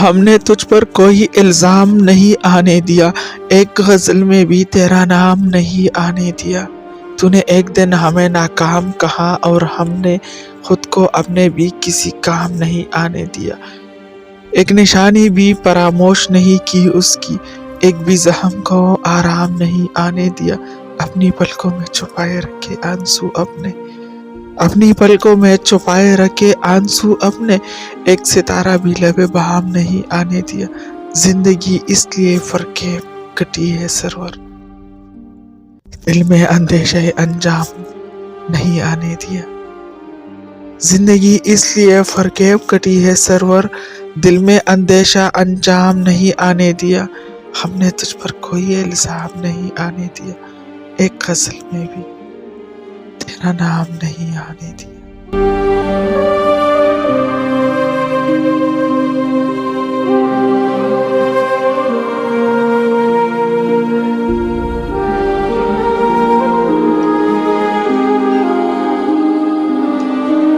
हमने तुझ पर कोई इल्ज़ाम नहीं आने दिया, एक गज़ल में भी तेरा नाम नहीं आने दिया। तूने एक दिन हमें नाकाम कहा और हमने खुद को अपने भी किसी काम नहीं आने दिया। एक निशानी भी फरामोश नहीं की उसकी, एक भी ज़ख्म को आराम नहीं आने दिया। अपनी पलकों में छुपाए रखे आंसू अपनी पलकों में छुपाए रखे आंसू अपने, एक सितारा भी लबे बहाम नहीं आने दिया। जिंदगी इसलिए फरकेब कटी है सरवर, दिल में अंदेशे अंजाम नहीं आने दिया। जिंदगी इसलिए फरकेब कटी है सरवर, दिल में अंदेशा अंजाम नहीं आने दिया। हमने तुझ पर कोई इल्ज़ाम नहीं आने दिया, एक गज़ल में भी तेरा नाम नहीं आने दिया।